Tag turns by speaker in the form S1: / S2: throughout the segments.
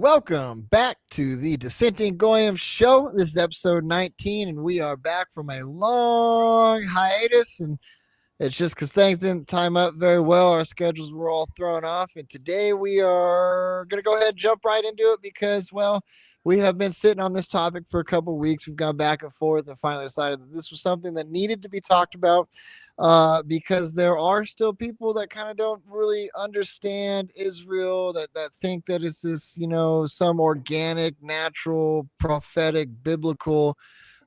S1: welcome back to the Dissenting Goyim Show. This is episode 19, and we are back from a long hiatus, and it's just because things didn't time up very well. Our schedules were all thrown off, and today we are going to go ahead and jump right into it because, well, we have been sitting on this topic for a couple of weeks. We've gone back and forth and finally decided that this was something that needed to be talked about because there are still people that kind of don't really understand Israel, that think that it's this, some organic, natural, prophetic, biblical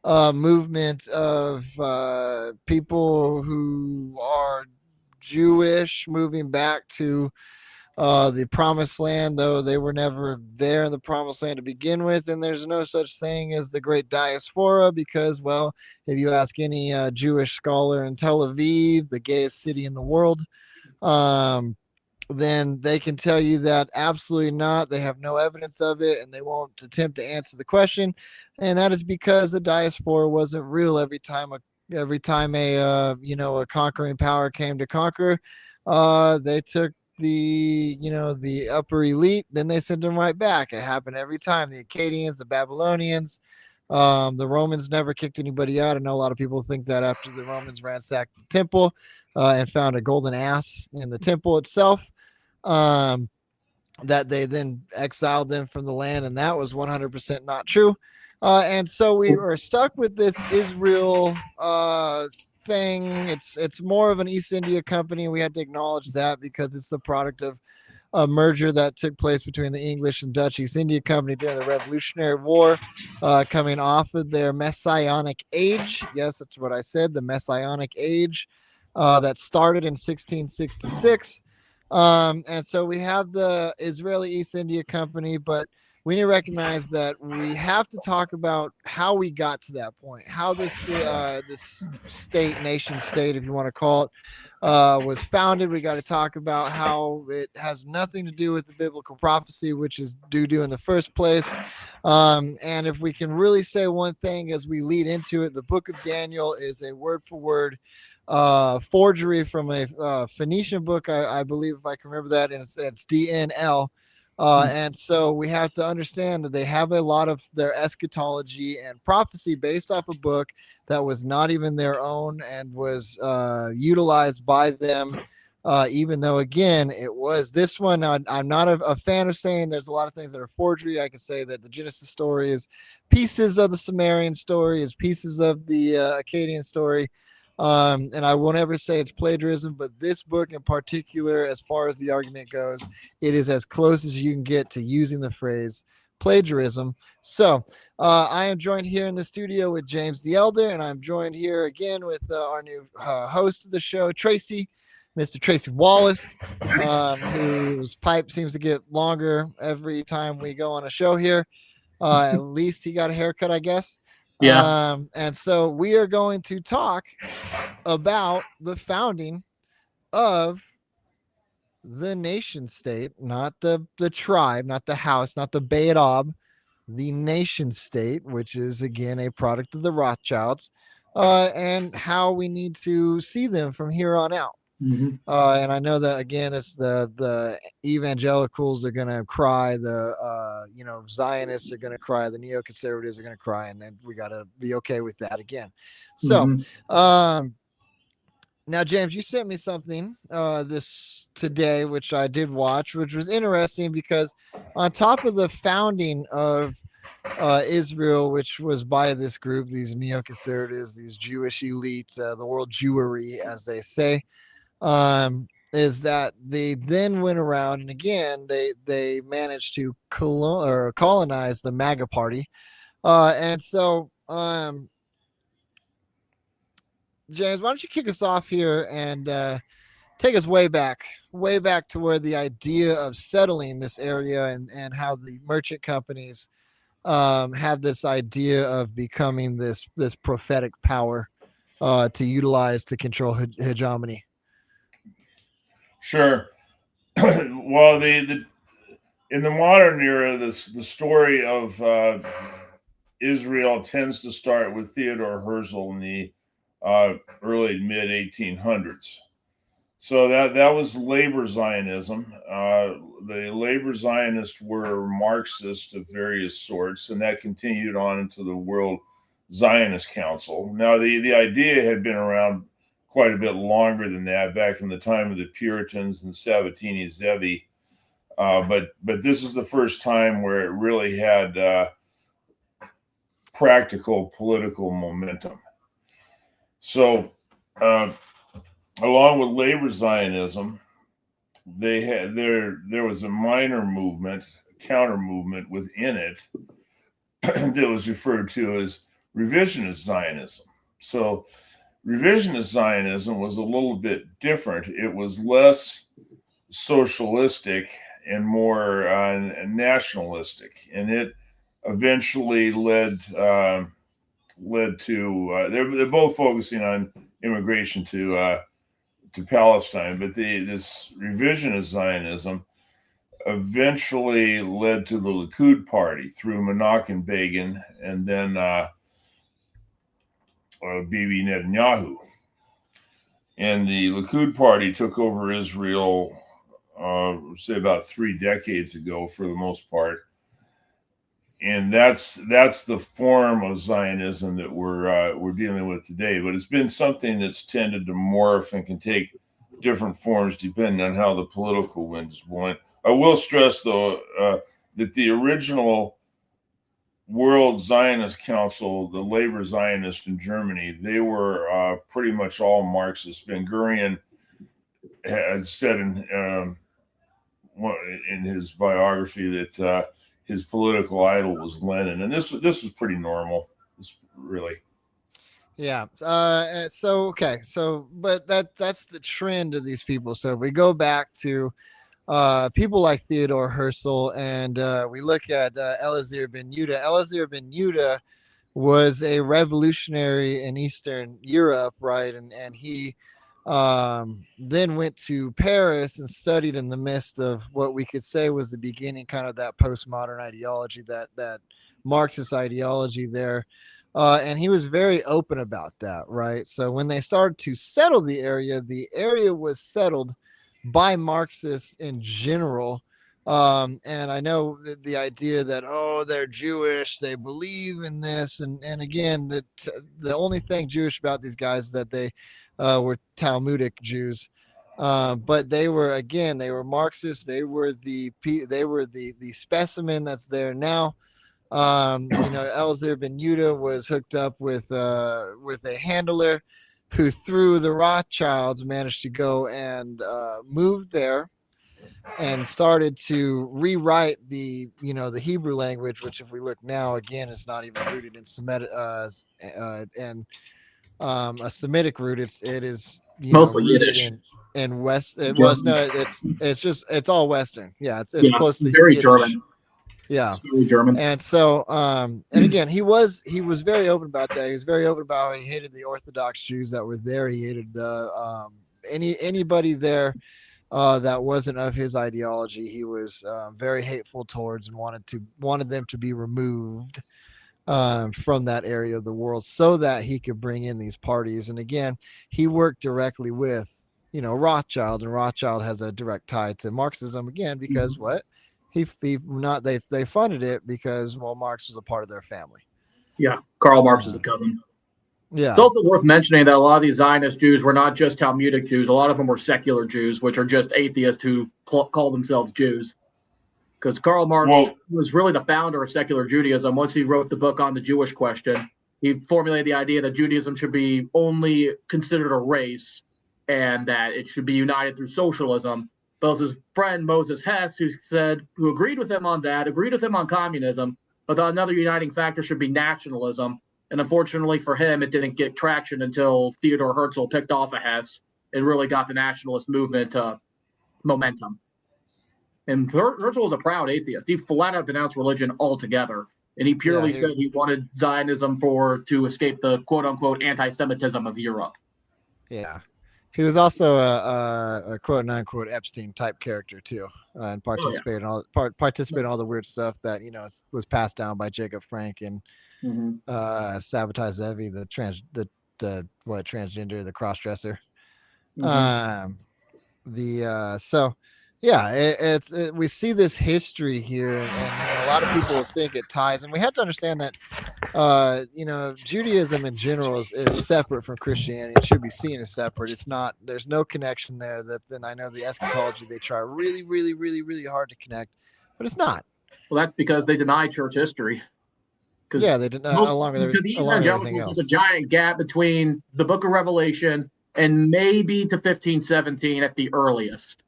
S1: movement of people who are Jewish moving back to the promised land, though they were never there in the promised land to begin with. And there's no such thing as the great diaspora because, well, if you ask any Jewish scholar in Tel Aviv, the gayest city in the world, then they can tell you that absolutely not. They have no evidence of it, and they won't attempt to answer the question. And that is because the diaspora wasn't real every time a conquering power came to conquer. They took the upper elite, then they sent them right back. It happened every time. The Akkadians, the Babylonians, the Romans never kicked anybody out. I know a lot of people think that after the Romans ransacked the temple and found a golden ass in the temple itself, that they then exiled them from the land, and that was 100% not true. And so we are stuck with this Israel thing. It's more of an East India Company. We had to acknowledge that because it's the product of a merger that took place between the English and Dutch East India Company during the Revolutionary War, coming off of their Messianic age. Yes, that's what I said, the Messianic age that started in 1666. And so we have the Israeli East India Company, but we need to recognize that we have to talk about how we got to that point, how this nation state, if you want to call it, was founded. We got to talk about how it has nothing to do with the biblical prophecy, which is due in the first place. And if we can really say one thing as we lead into it, the book of Daniel is a word-for-word forgery from a Phoenician book, I believe, if I can remember that, and it's DNL. And so we have to understand that they have a lot of their eschatology and prophecy based off a book that was not even their own and was utilized by them, even though, again, it was this one. I'm not a fan of saying there's a lot of things that are forgery. I can say that the Genesis story is pieces of the Sumerian story, is pieces of the Akkadian story. And I won't ever say it's plagiarism, but this book in particular, as far as the argument goes, it is as close as you can get to using the phrase plagiarism. So I am joined here in the studio with James the Elder, and I'm joined here again with our new host of the show, Tracy, Mr. Tracy Wallace, whose pipe seems to get longer every time we go on a show here. At least he got a haircut, I guess.
S2: Yeah.
S1: And so we are going to talk about the founding of the nation state, not the tribe, not the house, not the Beit Ab, the nation state, which is, again, a product of the Rothschilds, and how we need to see them from here on out.
S2: Mm-hmm.
S1: And I know that, again, it's the evangelicals are going to cry, the Zionists are going to cry, the neoconservatives are going to cry, and then we got to be okay with that again. So, now, James, you sent me something this today, which I did watch, which was interesting because on top of the founding of Israel, which was by this group, these neoconservatives, these Jewish elites, the world Jewry, as they say, is that they then went around and again they managed to colonize the MAGA party, and so James, why don't you kick us off here and take us way back to where the idea of settling this area and how the merchant companies had this idea of becoming this prophetic power to utilize to control hegemony.
S3: Sure. Well, in the modern era, the story of Israel tends to start with Theodore Herzl in the early mid 1800s. So that was labor Zionism. The labor Zionists were Marxists of various sorts, and that continued on into the World Zionist Council. Now, the idea had been around quite a bit longer than that, back in the time of the Puritans and Sabatini Zevi. But this is the first time where it really had practical political momentum. So, along with labor Zionism, there was a minor movement, counter movement within it that was referred to as revisionist Zionism. So revisionist Zionism was a little bit different. It was less socialistic and more nationalistic, and it eventually led to they're both focusing on immigration to Palestine, but this revisionist Zionism eventually led to the Likud party through Menachem Begin and then Bibi Netanyahu. And the Likud party took over Israel, say about 3 decades ago, for the most part. And that's the form of Zionism that we're dealing with today. But it's been something that's tended to morph and can take different forms depending on how the political wind is blowing. I will stress, though, that the original World Zionist Council, the labor Zionists in Germany, they were pretty much all Marxists. Ben Gurion had said in his biography that his political idol was Lenin, and this was pretty normal. This really.
S1: Yeah. But that's the trend of these people. So if we go back to people like Theodore Herzl, and we look at Eliezer ben Yehuda. Eliezer ben Yehuda was a revolutionary in Eastern Europe, right? And he then went to Paris and studied in the midst of what we could say was the beginning, kind of that postmodern ideology, that Marxist ideology there. And he was very open about that, right? So when they started to settle the area was settled by Marxists in general. And I know the idea that, they're Jewish, they believe in this. And again, the only thing Jewish about these guys is that they were Talmudic Jews. But they were Marxists. They were the specimen that's there now. Eliezer ben Yehuda was hooked up with a handler who, through the Rothschilds, managed to go and move there and started to rewrite the Hebrew language, which, if we look now, again, is not even rooted in Semitic and a Semitic root. It is
S2: mostly
S1: rooted
S2: Yiddish
S1: in West. It
S2: German.
S1: was no, it's all Western. Yeah, it's close to
S2: very
S1: Yiddish.
S2: German.
S1: Yeah,
S2: It's very German.
S1: and so and again, he was very open about that. He was very open about how he hated the Orthodox Jews that were there. He hated the anybody there that wasn't of his ideology. He was very hateful towards, and wanted them to be removed from that area of the world so that he could bring in these parties. And again, he worked directly with Rothschild, and Rothschild has a direct tie to Marxism again because what? They funded it because Marx was a part of their family.
S2: Yeah, Karl Marx is a cousin.
S1: Yeah,
S2: it's also worth mentioning that a lot of these Zionist Jews were not just Talmudic Jews. A lot of them were secular Jews, which are just atheists who call themselves Jews. Because Karl Marx was really the founder of secular Judaism. Once he wrote the book on the Jewish question, he formulated the idea that Judaism should be only considered a race and that it should be united through socialism. But it was his friend Moses Hess who agreed with him on that, agreed with him on communism, but another uniting factor should be nationalism. And unfortunately for him, it didn't get traction until Theodore Herzl picked off a Hess and really got the nationalist movement momentum. And Herzl was a proud atheist. He flat out denounced religion altogether. And he purely said he wanted Zionism to escape the quote unquote anti-Semitism of Europe.
S1: Yeah. He was also a quote unquote Epstein type character too, and participated in all the weird stuff that was passed down by Jacob Frank and Sabotage Zevi, the transgender, the cross-dresser. So yeah, we see this history here, and a lot of people think it ties, and we have to understand that Judaism in general is separate from Christianity. It should be seen as separate. It's not. There's no connection there. Then I know the eschatology they try really, really, really, really hard to connect, but it's not.
S2: Well, that's because they deny church history.
S1: Yeah, they did along with everything else.
S2: There's a giant gap between the Book of Revelation and maybe to 1517 at the earliest.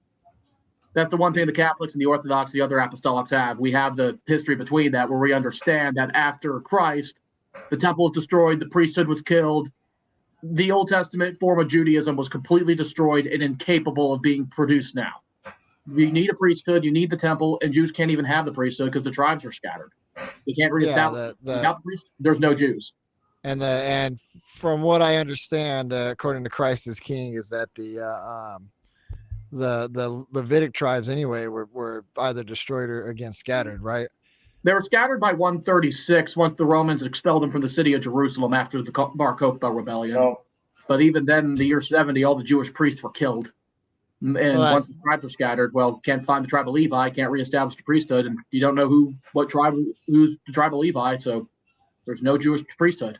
S2: That's the one thing the Catholics and the Orthodox, the other apostolics have. We have the history between that, where we understand that after Christ, the temple was destroyed, the priesthood was killed, the Old Testament form of Judaism was completely destroyed and incapable of being produced now. You need a priesthood, you need the temple, and Jews can't even have the priesthood because the tribes are scattered. They can't reestablish it. Without the priest, there's no Jews.
S1: And from what I understand, according to Christ is King, is that the Levitic tribes anyway were either destroyed or again scattered, right?
S2: They were scattered by 136 once the Romans expelled them from the city of Jerusalem after the Bar Kokhba rebellion.
S3: Oh.
S2: But even then, in the year 70, all the Jewish priests were killed. And once the tribes are scattered, can't find the tribe of Levi, can't reestablish the priesthood, and you don't know who's the tribe of Levi, so there's no Jewish priesthood.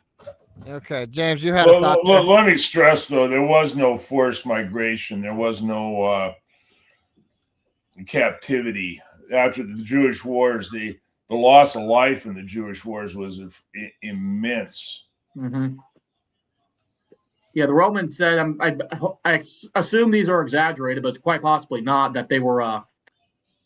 S1: Okay, James, you had a thought there.
S3: Let me stress, though, there was no forced migration. There was no captivity. After the Jewish wars, the loss of life in the Jewish wars was immense.
S2: Mm-hmm. Yeah, the Romans said, I assume these are exaggerated, but it's quite possibly not, that they were,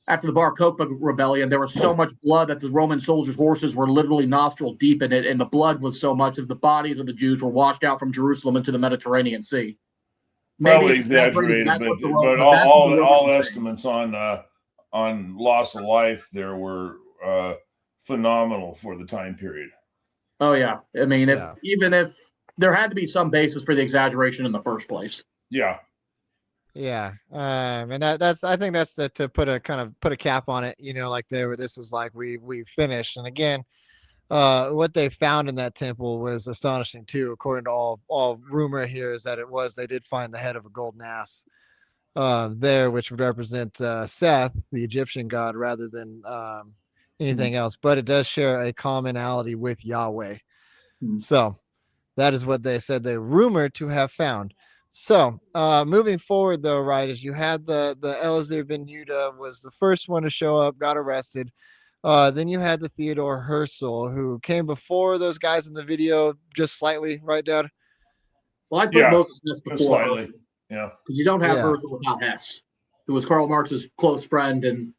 S2: after the Bar Kokhba rebellion, there was so much blood that the Roman soldiers' horses were literally nostril deep in it, and the blood was so much that the bodies of the Jews were washed out from Jerusalem into the Mediterranean Sea.
S3: Probably exaggerated, but all estimates on loss of life there were phenomenal for the time period.
S2: Oh, yeah. I mean, even if there had to be some basis for the exaggeration in the first place.
S3: Yeah.
S1: Yeah. And I think that's to put a cap on it, like this was like, we finished. And again, what they found in that temple was astonishing too. According to all rumor here is that they did find the head of a golden ass there, which would represent Seth, the Egyptian god, rather than anything else. But it does share a commonality with Yahweh. So that is what they said they rumored to have found. So moving forward, though, right, as you had the Eliezer ben Yehuda was the first one to show up, got arrested. Then you had the Theodore Herzl, who came before those guys in the video, just slightly, right, Dad?
S2: Well, I put Moses Hess before
S3: slightly. Yeah,
S2: because you don't have Herzl without Hess, who was Karl Marx's close friend and.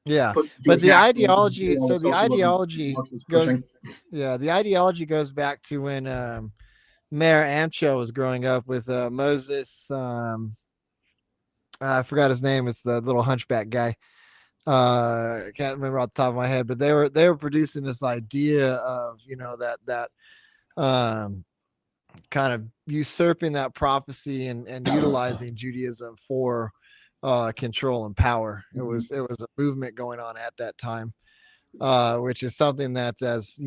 S1: Yeah, but the ideology. So the ideology goes. Yeah, the ideology goes back to when Mayor Amcho was growing up with Moses. I forgot his name. It's the little hunchback guy. I can't remember off the top of my head, but they were producing this idea of that kind of usurping that prophecy and utilizing Judaism for control and power. It was a movement going on at that time, which is something that, as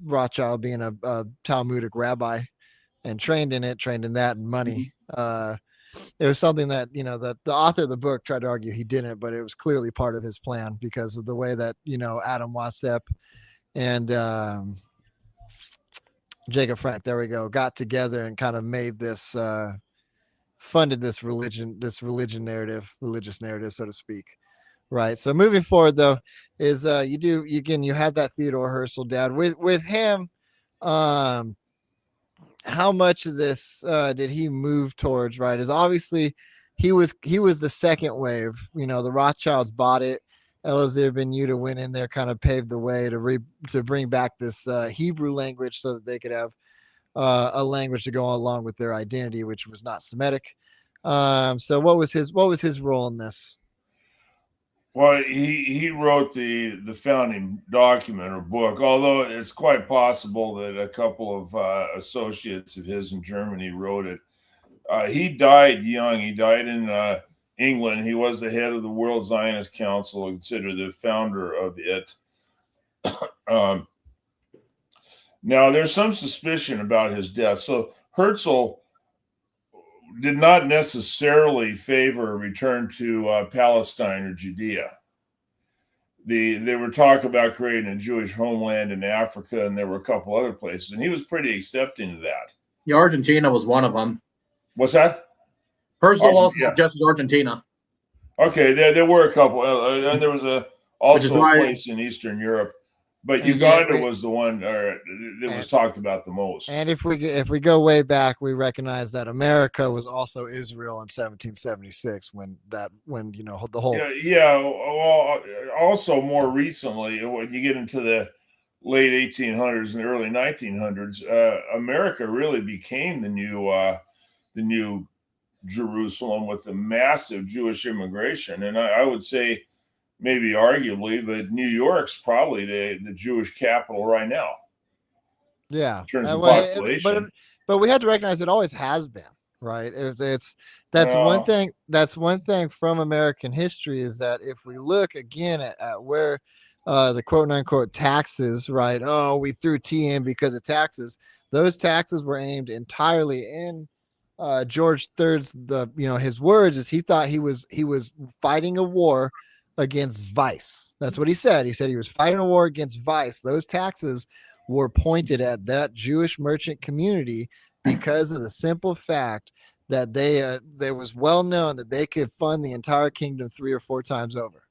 S1: Rothschild being a Talmudic rabbi and trained in that and money, it was something that the author of the book tried to argue he didn't, but it was clearly part of his plan because of the way that Adam Wasep and Jacob Frank, there we go, got together and kind of made this funded this religious narrative, so to speak. Right. So moving forward, though, is you had that Theodore Herzl, Dad. With him, how much of this did he move towards? Right, is obviously he was the second wave. The Rothschilds bought it. Eliezer ben Yehuda went in there, kind of paved the way to bring back this Hebrew language so that they could have a language to go along with their identity, which was not Semitic. So what was his role in this?
S3: Well, he wrote the founding document or book, although it's quite possible that a couple of associates of his in Germany wrote it. He died young. He died in England. He was the head of the World Zionist Council, considered the founder of it. Now, there's some suspicion about his death. So Herzl did not necessarily favor a return to Palestine or Judea. They were talking about creating a Jewish homeland in Africa, and there were a couple other places, and he was pretty accepting of that.
S2: Yeah, Argentina was one of them.
S3: What's that?
S2: Herzl also suggested Argentina.
S3: Okay, there were a couple, and there was also a place in Eastern Europe, but Uganda was the one that was talked about the most.
S1: And if we go way back, we recognize that America was also Israel in 1776 when the whole
S3: Well, also more recently, when you get into the late 1800s and early 1900s, America really became the new Jerusalem with the massive Jewish immigration. And I would say, maybe arguably, but New York's probably the Jewish capital right now.
S1: Yeah.
S3: In terms of population.
S1: But we had to recognize it always has been, right? One thing. That's one thing from American history is that if we look again at where the quote unquote taxes, right? Oh, we threw T in because of taxes. Those taxes were aimed entirely in George III's his words is he thought he was fighting a war against vice. That's what he said. He said he was fighting a war against vice. Those taxes were pointed at that Jewish merchant community because of the simple fact that they was well known that they could fund the entire kingdom 3 or 4 times over.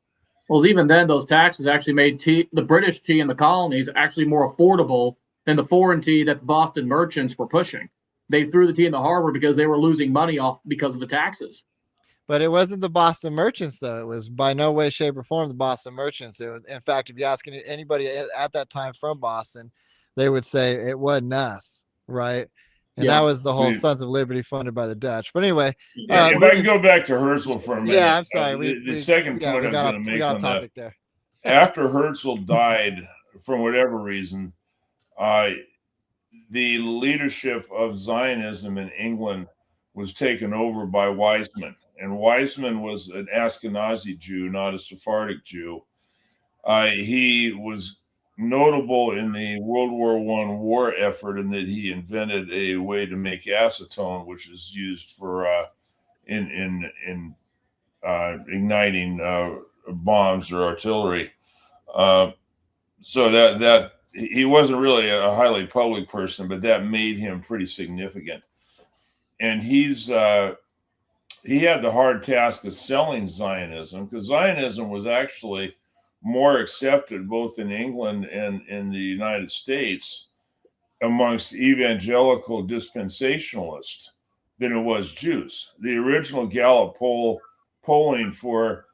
S2: Well, even then, those taxes actually made the British tea in the colonies actually more affordable than the foreign tea that the Boston merchants were pushing. They threw the tea in the harbor because they were losing money off because of the taxes.
S1: But it wasn't the Boston merchants, though. It was by no way, shape, or form the Boston merchants. It was, in fact, if you ask anybody at that time from Boston, they would say it wasn't us, right? And that was the whole Sons of Liberty funded by the Dutch. But anyway,
S3: if I can go back to Herzl for a minute.
S1: Yeah, I'm sorry.
S3: The second point I was going to make on that.
S1: There.
S3: After Herzl died, for whatever reason, the leadership of Zionism in England was taken over by Weizmann. And Weizmann was an Ashkenazi Jew, not a Sephardic Jew. He was notable in the World War I war effort in that he invented a way to make acetone, which is used for in igniting bombs or artillery. So that he wasn't really a highly public person, but that made him pretty significant. And he had the hard task of selling Zionism, because Zionism was actually more accepted both in England and in the United States amongst evangelical dispensationalists than it was Jews. The original Gallup polling for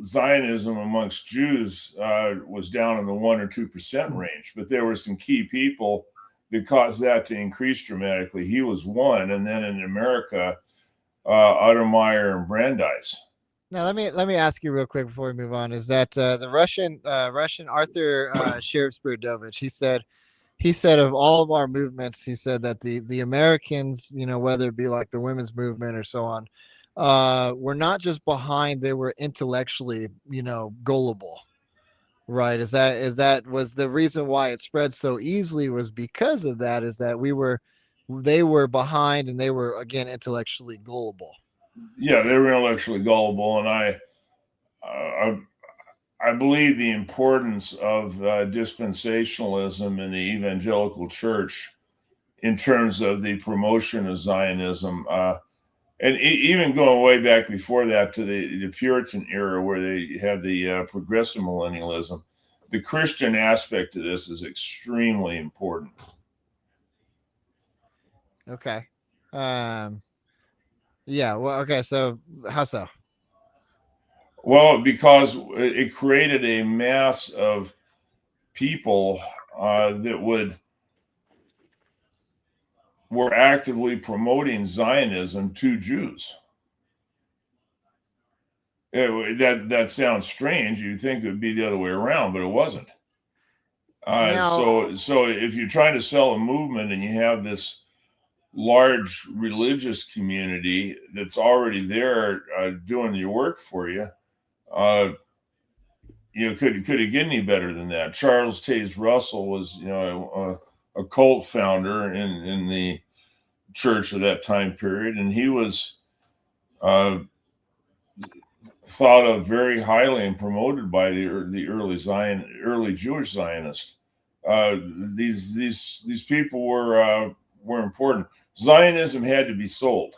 S3: Zionism amongst Jews was down in the 1 or 2% range, but there were some key people that caused that to increase dramatically. He was one, and then in America, Ottermeyer and Brandeis.
S1: Now let me ask you real quick before we move on. Is that the Russian Arthur Sheriff-Spurdovich? He said of all of our movements, he said that the Americans, whether it be like the women's movement or so on, were not just behind; they were intellectually, gullible. Right? Was the reason why it spread so easily was because of that? Is that they were behind and they were again intellectually gullible.
S3: Yeah, they were intellectually gullible, and I believe the importance of dispensationalism in the evangelical church in terms of the promotion of Zionism, and even going way back before that to the Puritan era where they had the progressive millennialism. The Christian aspect of this is extremely important.
S1: Okay. Yeah. Well, okay. So how so?
S3: Well, because it created a mass of people that were actively promoting Zionism to Jews. That sounds strange. You'd think it would be the other way around, but it wasn't. So if you're trying to sell a movement and you have this large religious community that's already there doing your work for you, could it get any better than that? Charles Taze Russell was, a cult founder in the church of that time period, and he was thought of very highly and promoted by the early Jewish Zionists. These people were important. Zionism had to be sold.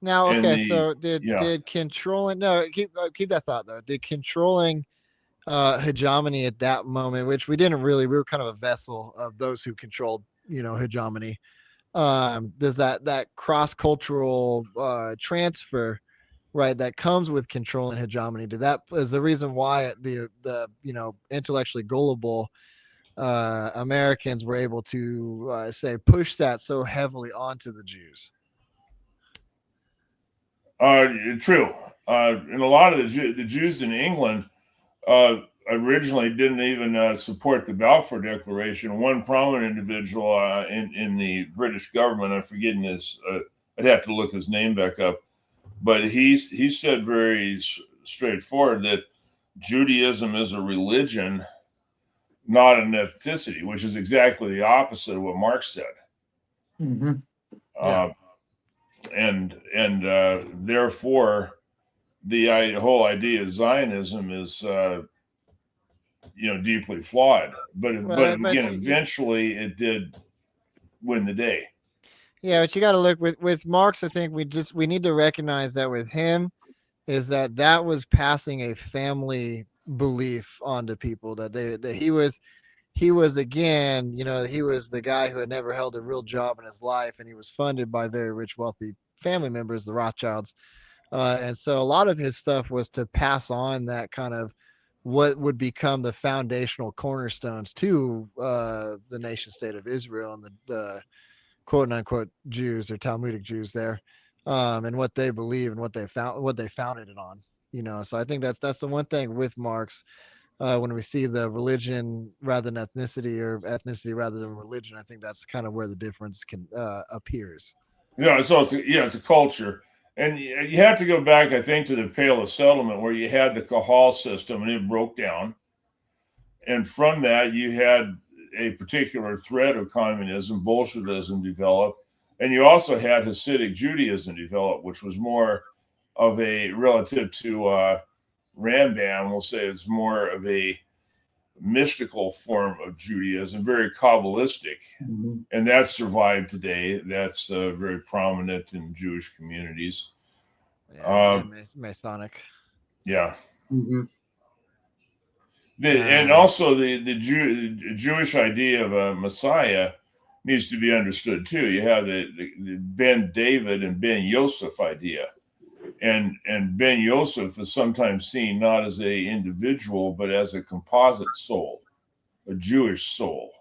S1: Now, okay, so did controlling keep that thought though. Did controlling hegemony at that moment, which we were kind of a vessel of those who controlled, hegemony. Does that cross-cultural transfer, right, that comes with controlling hegemony, that is the reason why the intellectually gullible Americans were able to say push that so heavily onto the Jews?
S3: True. And a lot of the Jews in England originally didn't even support the Balfour Declaration. One prominent individual in the British government, I'm forgetting his, I'd have to look his name back up, but he said very straightforward that Judaism is a religion, not an ethnicity, which is exactly the opposite of what Marx said.
S2: Mm-hmm.
S3: And therefore, the whole idea of Zionism is, deeply flawed. But again, eventually it did win the day.
S1: Yeah, but you got to look with Marx. I think we need to recognize that with him is that was passing a family belief onto people, that he was again, he was the guy who had never held a real job in his life, and he was funded by very rich, wealthy family members, the Rothschilds. And so a lot of his stuff was to pass on that kind of what would become the foundational cornerstones to the nation state of Israel and the quote unquote Jews or Talmudic Jews there, and what they believe and what they founded it on. So I think that's the one thing with Marx. When we see the religion rather than ethnicity, or ethnicity rather than religion, I think that's kind of where the difference appears.
S3: So it's a culture. And you have to go back, I think, to the Pale of Settlement, where you had the Kahal system and it broke down. And from that, you had a particular thread of communism, Bolshevism develop. And you also had Hasidic Judaism develop, which was more of a, relative to Rambam, we'll say it's more of a mystical form of Judaism, very Kabbalistic. Mm-hmm. And that's survived today. That's very prominent in Jewish communities.
S1: Yeah, Masonic.
S3: Yeah.
S2: Mm-hmm.
S3: And also the Jewish idea of a Messiah needs to be understood too. You have the Ben David and Ben Yosef idea. And Ben Yosef is sometimes seen not as a individual, but as a composite soul, a Jewish soul.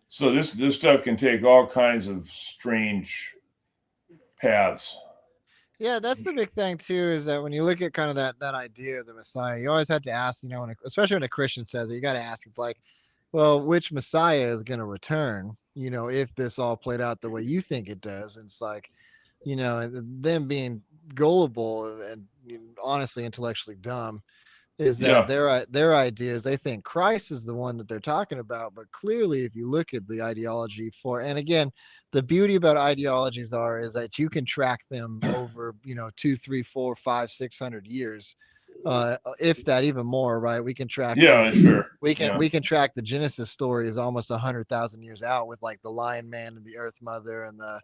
S3: So this stuff can take all kinds of strange paths.
S1: Yeah, that's the big thing too, is that when you look at kind of that idea of the Messiah, you always have to ask, especially when a Christian says it, you got to ask, it's like, well, which Messiah is going to return, if this all played out the way you think it does. And it's like, them being gullible and honestly intellectually dumb is that their ideas, they think Christ is the one that they're talking about. But clearly, if you look at the ideology and again, the beauty about ideologies is that you can track them over, 2, 3, 4, 5, 600 years, if that, even more, right? We can track.
S3: Sure.
S1: We can track the Genesis story is almost 100,000 years out with like the Lion Man and the Earth Mother and the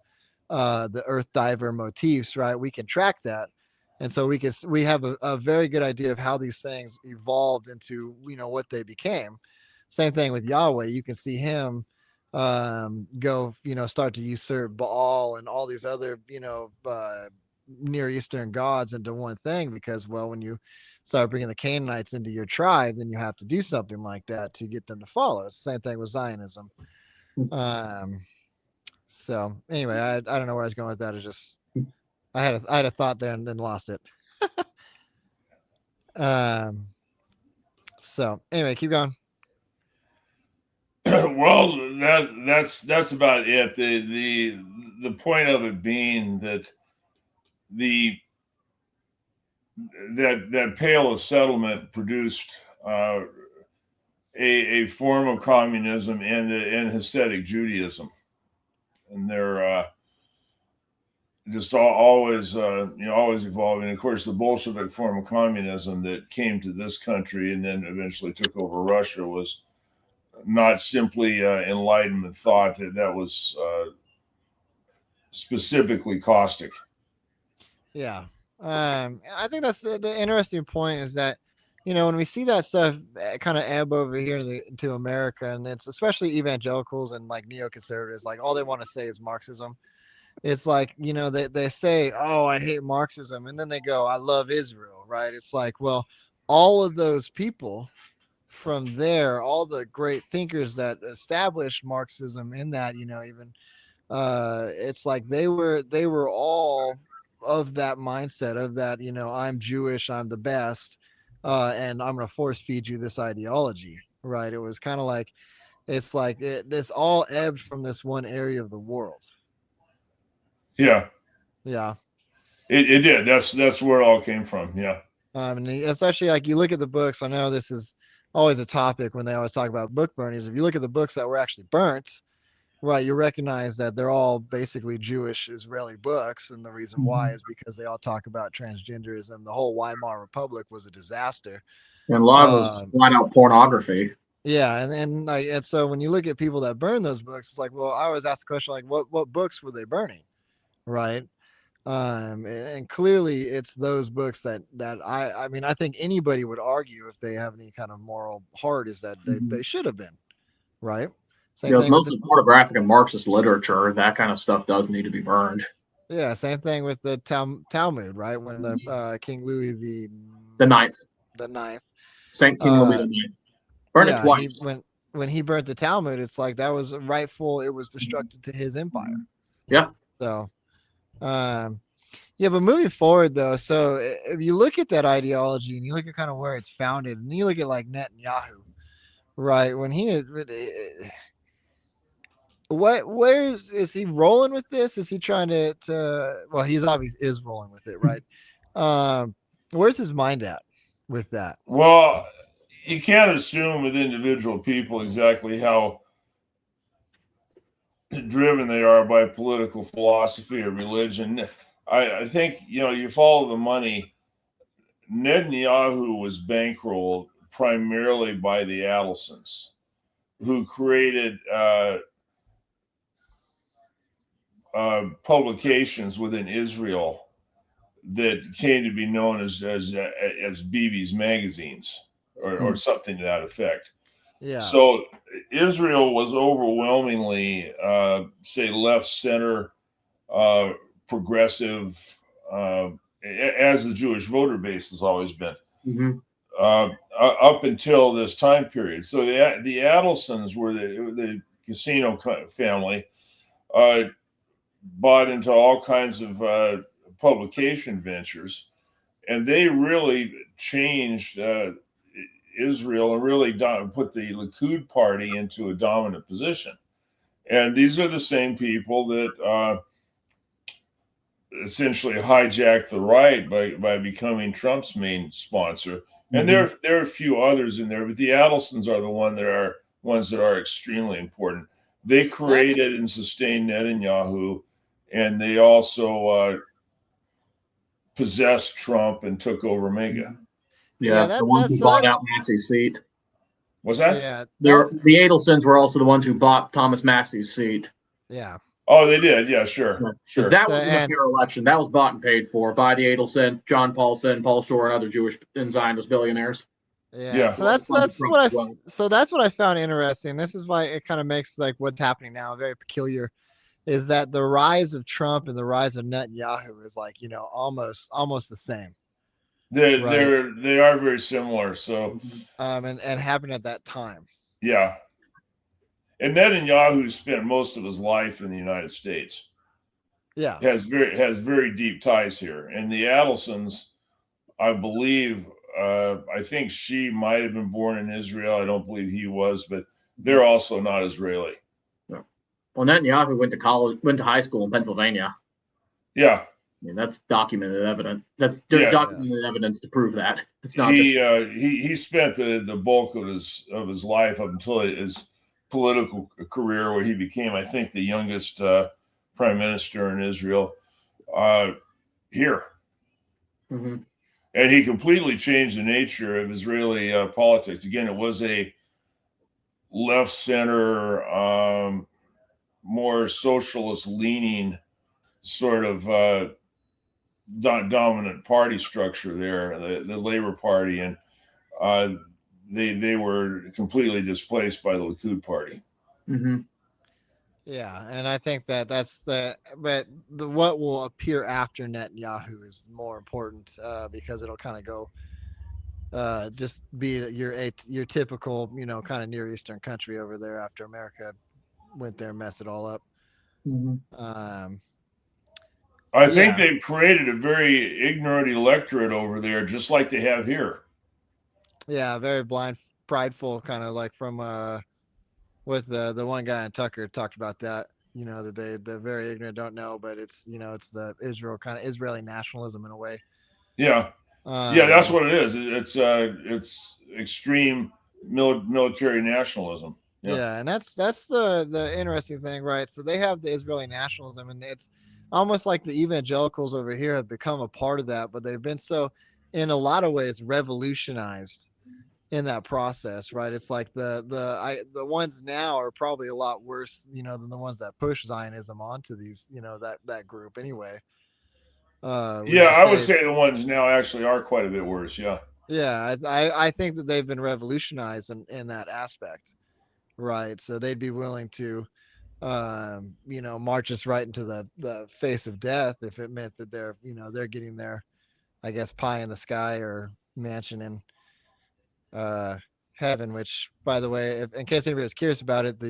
S1: Earth Diver motifs, right? We can track that. And so we have a very good idea of how these things evolved into, what they became. Same thing with Yahweh. You can see him go, start to usurp Baal and all these other, Near Eastern gods into one thing, because, well, when you start bringing the Canaanites into your tribe, then you have to do something like that to get them to follow. It's the same thing with Zionism. So anyway, I don't know where I was going with that. It's just, I had a thought there and then lost it. So anyway, keep going.
S3: Well, that's about it. The point of it being that that Pale of Settlement produced a form of communism and Hasidic Judaism, and they're just always always evolving. Of course, the Bolshevik form of communism that came to this country and then eventually took over Russia was not simply Enlightenment thought. That was specifically caustic.
S1: Yeah. I think that's the interesting point is that, when we see that stuff kind of ebb over here to America, and it's especially evangelicals and like neoconservatives, like all they want to say is Marxism. It's like, they say, oh, I hate Marxism. And then they go, I love Israel, right? It's like, well, all of those people from there, all the great thinkers that established Marxism in that, even it's like they were all of that mindset of that, I'm Jewish, I'm the best, and I'm going to force feed you this ideology, right? It was kind of like, it's like this all ebbed from this one area of the world.
S3: Yeah.
S1: Yeah.
S3: It did. That's where it all came from. Yeah.
S1: And especially like you look at the books. I know this is always a topic when they always talk about book burnings. If you look at the books that were actually burnt, right, you recognize that they're all basically Jewish Israeli books. And the reason why is because they all talk about transgenderism. The whole Weimar Republic was a disaster.
S2: And a lot of those flat out pornography.
S1: Yeah, and so when you look at people that burn those books, it's like, well, I always ask the question, like, what books were they burning, right? And clearly it's those books that I mean, I think anybody would argue if they have any kind of moral heart is that they should have been, right?
S2: Same thing. It's mostly pornographic and Marxist literature. That kind of stuff does need to be burned.
S1: Yeah, same thing with the Talmud, right? When the King Louis
S2: the Ninth, Saint King Louis the Ninth. Burn it twice.
S1: When he burnt the Talmud, it's like that was rightful. It was destructive to his empire.
S2: Yeah.
S1: So, yeah, but moving forward though, so if you look at that ideology and you look at kind of where it's founded, and you look at like Netanyahu, right? When where is he rolling with this? Is he trying to well, he's obviously is rolling with it, right? Where's his mind at with that?
S3: Well, you can't assume with individual people exactly how driven they are by political philosophy or religion. I think, you follow the money. Netanyahu was bankrolled primarily by the Adelsons, who created publications within Israel that came to be known as Bibi's magazines or something to that effect.
S1: Yeah.
S3: So Israel was overwhelmingly, say, left center, progressive, as the Jewish voter base has always been, up until this time period. So the Adelsons were the casino family, bought into all kinds of publication ventures, and they really changed Israel and really put the Likud party into a dominant position. And these are the same people that essentially hijacked the right by becoming Trump's main sponsor. And there are a few others in there, but the Adelsons are the ones that are extremely important. They created and sustained Netanyahu, and they also possessed Trump and took over MAGA.
S2: Yeah, the ones who bought out Massey's seat.
S3: What's that?
S1: Yeah,
S2: the Adelsons were also the ones who bought Thomas Massey's seat.
S1: Yeah.
S3: Oh, they did. Yeah, sure.
S2: Because that was a fair election. That was bought and paid for by the Adelson, John Paulson, Paul Shore, and other Jewish and Zionist billionaires.
S1: Yeah. So that's what I found interesting. This is why it kind of makes like what's happening now very peculiar. Is that the rise of Trump and the rise of Netanyahu is like, almost the same.
S3: They are very similar. So
S1: and happened at that time.
S3: Yeah. And Netanyahu spent most of his life in the United States.
S1: Yeah.
S3: Has very deep ties here. And the Adelsons, I believe, I think she might have been born in Israel. I don't believe he was, but they're also not Israeli.
S2: Well, Netanyahu went to high school in Pennsylvania.
S3: Yeah.
S2: I mean, that's documented evidence. There's documented evidence to prove that. It's not.
S3: He spent the bulk of his life up until his political career, where he became, I think, the youngest prime minister in Israel. here.
S2: Mm-hmm.
S3: And he completely changed the nature of Israeli politics. Again, it was a left center, more socialist leaning sort of dominant party structure there, the Labor Party, and they were completely displaced by the Likud Party.
S2: Mm-hmm.
S1: Yeah, and I think but what will appear after Netanyahu is more important because it'll kind of go just be your typical, kind of Near Eastern country over there after America went there and messed it all up.
S2: Mm-hmm.
S3: I think they've created a very ignorant electorate over there, just like they have here.
S1: Yeah, very blind, prideful, kind of like from with the one guy on Tucker talked about that. That they're very ignorant, don't know, but it's it's the Israeli nationalism in a way.
S3: Yeah, yeah, that's what it is. It's extreme military nationalism.
S1: Yeah, and that's the interesting thing, right? So they have the Israeli nationalism, and it's almost like the evangelicals over here have become a part of that, but they've been so, in a lot of ways, revolutionized in that process, right? It's like the ones now are probably a lot worse, than the ones that push Zionism onto these, that group anyway.
S3: I would say the ones now actually are quite a bit worse. Yeah.
S1: Yeah, I think that they've been revolutionized in that aspect, right? So they'd be willing to march us right into the face of death if it meant that they're getting their, I guess, pie in the sky or mansion in heaven. Which, by the way, in case anybody was curious about it,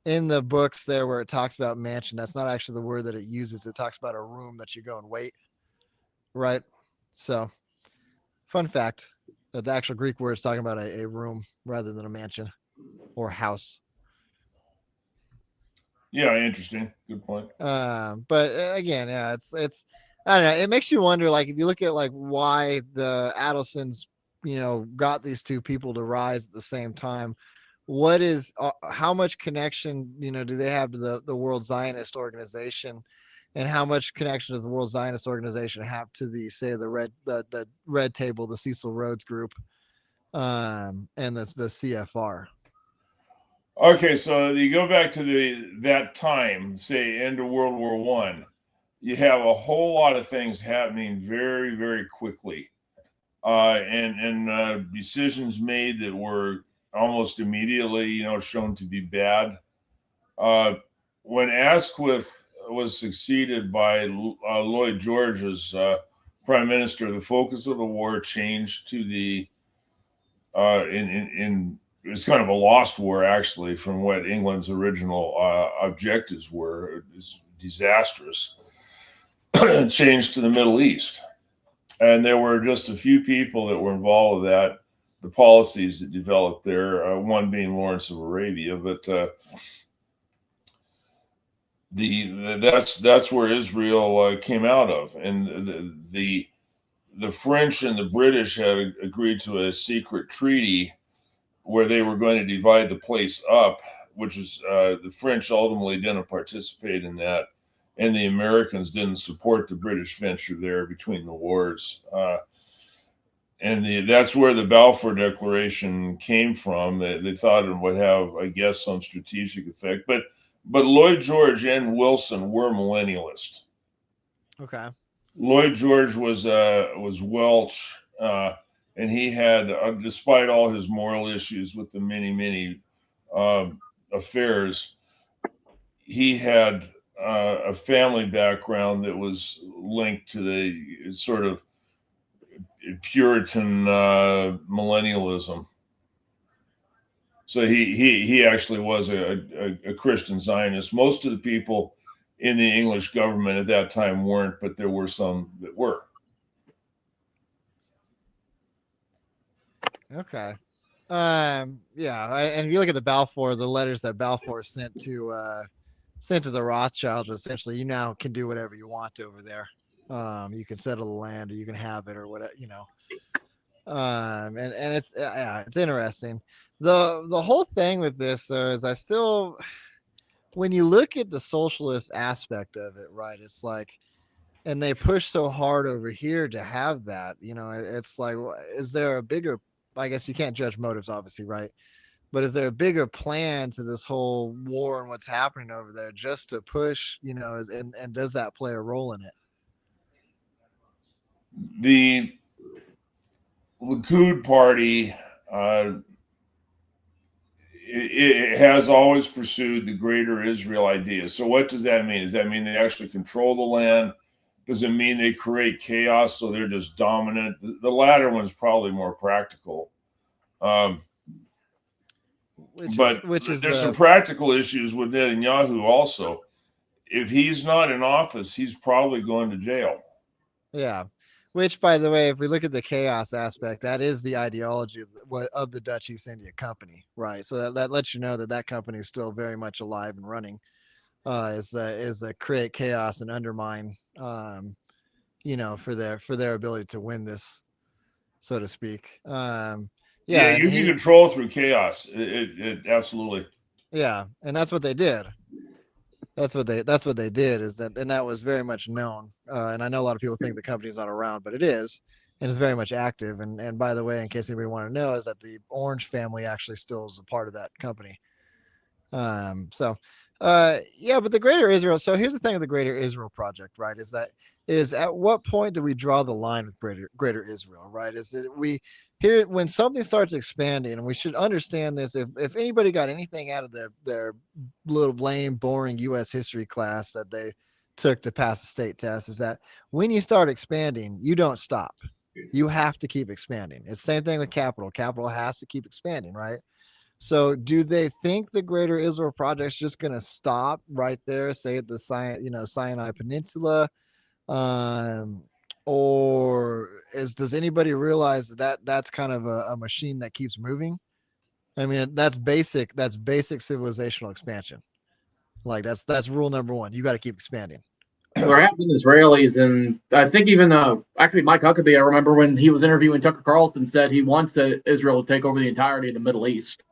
S1: in the books there where it talks about mansion, that's not actually the word that it uses. It talks about a room that you go and wait, right? So, fun fact that the actual Greek word is talking about a room rather than a mansion or house.
S3: Yeah, interesting. Good point.
S1: But again, yeah, it's I don't know. It makes you wonder, like, if you look at like why the Adelsons, got these two people to rise at the same time. What is how much connection do they have to the World Zionist Organization, and how much connection does the World Zionist Organization have to the the Red Table, the Cecil Rhodes Group, and the CFR?
S3: Okay, so you go back to that time, say end of World War I. You have a whole lot of things happening very, very quickly, and decisions made that were almost immediately, shown to be bad. When Asquith was succeeded by Lloyd George as prime minister, the focus of the war changed to the in it was kind of a lost war, actually, from what England's original objectives were. It was disastrous. Changed to the Middle East. And there were just a few people that were involved with that, the policies that developed there, one being Lawrence of Arabia. But that's where Israel came out of. And the French and the British had agreed to a secret treaty where they were going to divide the place up, which is the French ultimately didn't participate in that, and the Americans didn't support the British venture there between the wars. And that's where the Balfour Declaration came from. They thought it would have, I guess, some strategic effect. But Lloyd George and Wilson were millennialists.
S1: Okay.
S3: Lloyd George was Welsh. And he had, despite all his moral issues with the many affairs, he had a family background that was linked to the sort of Puritan millennialism. So he actually was a Christian Zionist. Most of the people in the English government at that time weren't, but there were some that were.
S1: Okay. And if you look at the letters that Balfour sent to the Rothschilds, essentially, you now can do whatever you want over there. You can settle the land, or you can have it, or whatever, and it's interesting. The whole thing with this is when you look at the socialist aspect of it, right, it's like, and they push so hard over here to have that, it's like, is there a bigger, I guess you can't judge motives, obviously, right? But is there a bigger plan to this whole war and what's happening over there just to push, and does that play a role in it?
S3: The Likud party, it has always pursued the greater Israel idea. So what does that mean? Does that mean they actually control the land? Does it mean they create chaos so they're just dominant? The latter one's probably more practical. There's some practical issues with Netanyahu also. If he's not in office, he's probably going to jail.
S1: Yeah. Which, by the way, if we look at the chaos aspect, that is the ideology of the Dutch East India Company, right? So that lets you know that company is still very much alive and running. Is the create chaos and undermine, for their ability to win this, so to speak.
S3: Yeah, you can control through chaos. It absolutely.
S1: Yeah, and that's what they did. That's what they did, is that, and that was very much known. And I know a lot of people think the company's not around, but it is, and it's very much active. And by the way, in case anybody want to know, is that the Orange family actually still is a part of that company. Yeah, but the Greater Israel. So here's the thing with the Greater Israel Project, right? Is at what point do we draw the line with Greater Israel, right? Is that we here when something starts expanding, and we should understand this. If anybody got anything out of their little lame, boring U.S. history class that they took to pass the state test, is that when you start expanding, you don't stop. You have to keep expanding. It's the same thing with capital. Capital has to keep expanding, right? So do they think the Greater Israel Project is just going to stop right there, say at the Sinai Peninsula? Or does anybody realize that's kind of a machine that keeps moving? I mean, that's basic civilizational expansion. Like that's rule number one. You got to keep expanding.
S2: There have been Israelis, and I think even actually Mike Huckabee, I remember when he was interviewing Tucker Carlson, said he wants Israel to take over the entirety of the Middle East.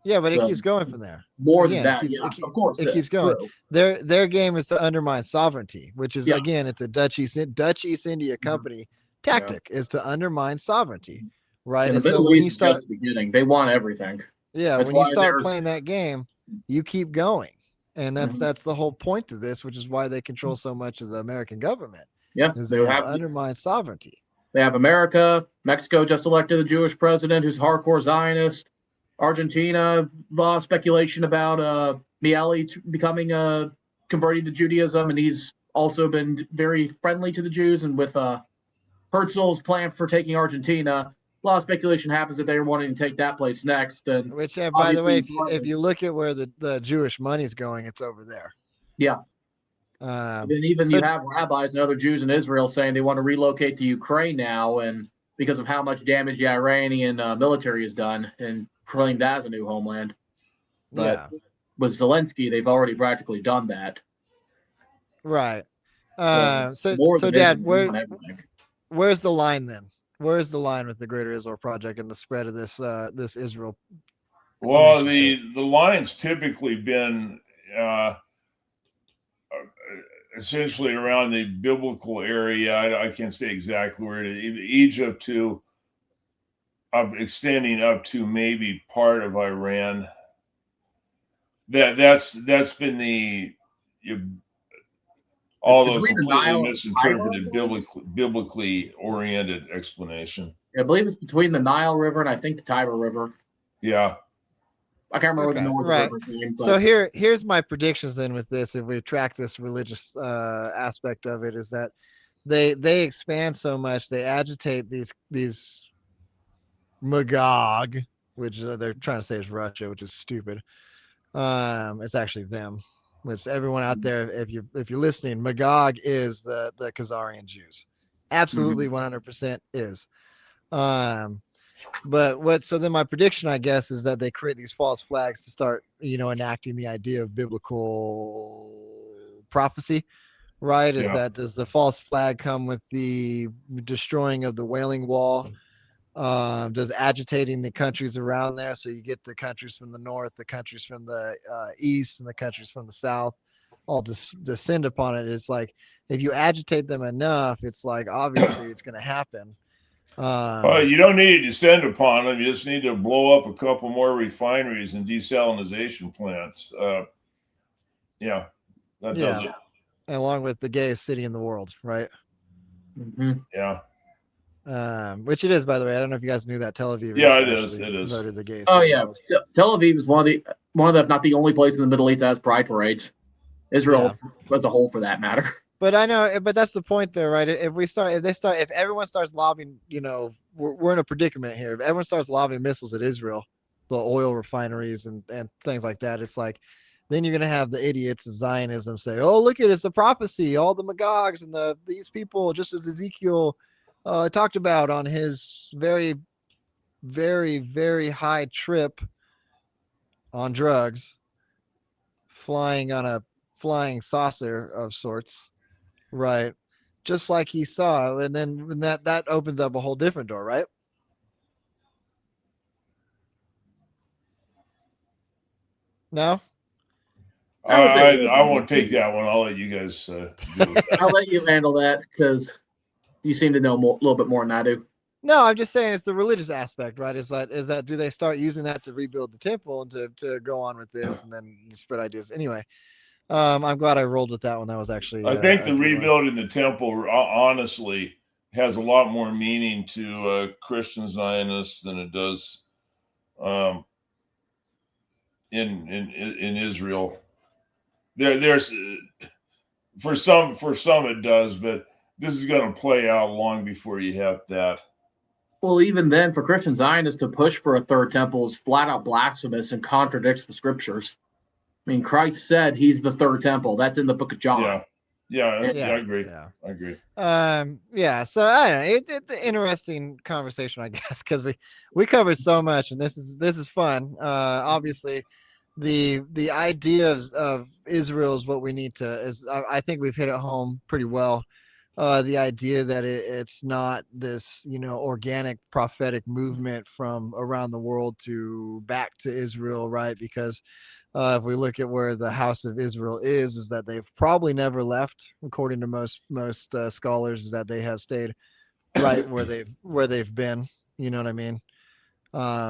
S1: Yeah, but it keeps going from there.
S2: More than that, of course.
S1: It keeps going. True. Their game is to undermine sovereignty, which is, again, it's a Dutch East India Company tactic, is to undermine sovereignty, right?
S2: And so when you start just beginning, they want everything.
S1: Yeah, when you start playing that game, you keep going. And that's the whole point to this, which is why they control so much of the American government.
S2: Yeah,
S1: is they have undermined sovereignty.
S2: They have America. Mexico just elected a Jewish president who's hardcore Zionist. Argentina, a lot of speculation about Miele becoming converting to Judaism, and he's also been very friendly to the Jews. And with Herzl's plan for taking Argentina, a lot of speculation happens that they're wanting to take that place next. And
S1: which, by the way, if you look at where the Jewish money's going, it's over there.
S2: Yeah. And even you have rabbis and other Jews in Israel saying they want to relocate to Ukraine now, and because of how much damage the Iranian military has done, and claim that as a new homeland. But with Zelensky, they've already practically done that.
S1: Right. So Dad, where's the line then? Where's the line with the Greater Israel Project and the spread of this Israel?
S3: Well, the line's typically been essentially around the biblical area. I can't say exactly where it is. Egypt to extending up to maybe part of Iran. That's been although completely misinterpreted, biblically oriented explanation.
S2: I believe it's between the Nile River and I think the Tiber River.
S3: Yeah.
S2: I can't remember the northern river's name. But...
S1: So here's my predictions then with this. If we track this religious aspect of it, is that they expand so much, they agitate these Magog, which they're trying to say is Russia, which is stupid. It's actually them. Which everyone out there, if you're listening, Magog is the Khazarian Jews, absolutely 100% is. So then my prediction, I guess, is that they create these false flags to start, enacting the idea of biblical prophecy, right? Does the false flag come with the destroying of the Wailing Wall? does agitating the countries around there. So you get the countries from the north, the countries from the east, and the countries from the south all descend upon it. It's like if you agitate them enough, it's like obviously it's going to happen.
S3: You don't need to descend upon them. You just need to blow up a couple more refineries and desalinization plants. That does it.
S1: Along with the gayest city in the world, right?
S2: Mm-hmm.
S3: Yeah.
S1: Which it is, by the way. I don't know if you guys knew that Tel Aviv.
S3: Yeah, it is. It is.
S1: Voted the gayest.
S2: Oh yeah, Tel Aviv is one of the, if not the only place in the Middle East that has pride parades. Israel as a whole, for that matter.
S1: But I know, but that's the point there, right? If everyone starts lobbing, we're in a predicament here. If everyone starts lobbing missiles at Israel, the oil refineries and things like that, it's like, then you're going to have the idiots of Zionism say, oh, look at it, it's a prophecy. All the Magogs and these people, just as Ezekiel talked about on his very, very, very high trip on drugs, flying on a flying saucer of sorts. Right. Just like he saw. And then that opens up a whole different door, right? No?
S3: I won't take that one. I'll let you guys do it.
S2: I'll let you handle that because you seem to know a little bit more than I do.
S1: No, I'm just saying it's the religious aspect, right? Is that do they start using that to rebuild the temple and to go on with this and then spread ideas? Anyway. I'm glad I rolled with that one. That was actually.
S3: I think the rebuilding the temple, honestly, has a lot more meaning to Christian Zionists than it does in Israel. There's for some it does, but this is going to play out long before you have that.
S2: Well, even then, for Christian Zionists to push for a third temple is flat out blasphemous and contradicts the scriptures. I mean, Christ said he's the third temple. That's in the book of John.
S3: Yeah, I agree.
S1: Yeah.
S3: I agree.
S1: So I don't know. It's an interesting conversation, I guess, because we covered so much, and this is fun. Obviously, the idea of Israel is what we need to. I think we've hit it home pretty well. The idea that it's not this organic prophetic movement from around the world to back to Israel, right? Because if we look at where the house of Israel is that they've probably never left, according to most scholars, is that they have stayed right where they've been. You know what I mean?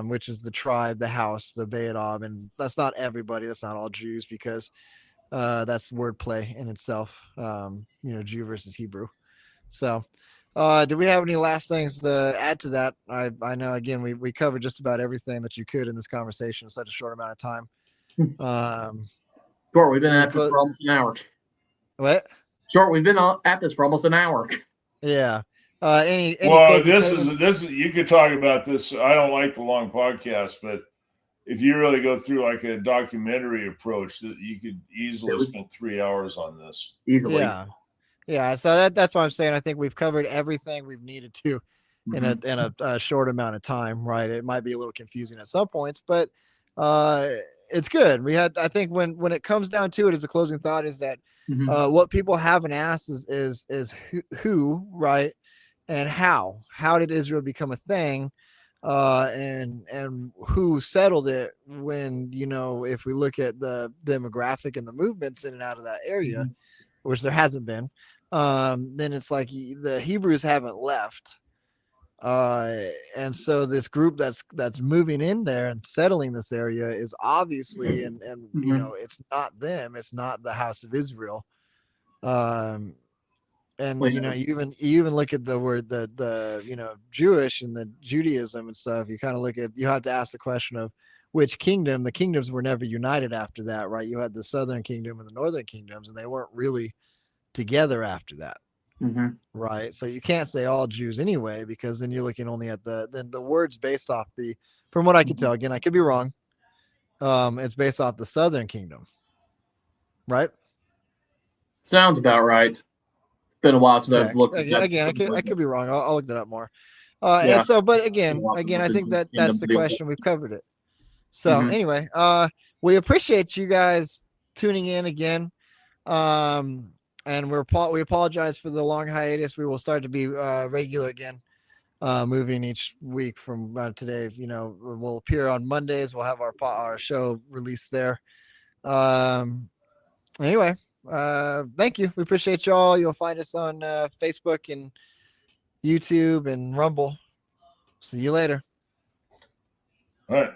S1: Which is the tribe, the house, the Be'edob, and that's not everybody. That's not all Jews because that's wordplay in itself. Jew versus Hebrew. So, do we have any last things to add to that? I know again we covered just about everything that you could in this conversation in such a short amount of time.
S2: Short, we've been at this for almost an hour.
S1: What?
S2: Short, we've been at this for almost an hour.
S1: Yeah. Any
S3: this is you could talk about this. I don't like the long podcast, but if you really go through like a documentary approach, that you could easily spend 3 hours on this.
S2: Easily.
S1: Yeah. So that's why I'm saying I think we've covered everything we've needed to in a short amount of time, right? It might be a little confusing at some points, but it's good. I think when it comes down to it, as a closing thought, is that what people haven't asked is who, right, and how did Israel become a thing, and who settled it when if we look at the demographic and the movements in and out of that area, which there hasn't been, then it's like the Hebrews haven't left. And so this group that's moving in there and settling this area is obviously, and it's not them, it's not the house of Israel. You even look at the word, the Jewish and the Judaism and stuff, you have to ask the question of which kingdom. The kingdoms were never united after that, right? You had the southern kingdom and the northern kingdoms, and they weren't really together after that. Right. So you can't say all Jews anyway, because then you're looking only at the words based off from what I can tell, again, I could be wrong. It's based off the southern kingdom. Right.
S2: Sounds about right. It's been a while since I've looked
S1: again. I could be wrong. I'll look that up more. And so, but again, I think that's the question. We've covered it. So anyway, we appreciate you guys tuning in again. And we apologize for the long hiatus. We will start to be regular again. moving each week from today. You know, we'll appear on Mondays. We'll have our show released there. Anyway, thank you. We appreciate y'all. You'll find us on Facebook and YouTube and Rumble. See you later.
S3: All right.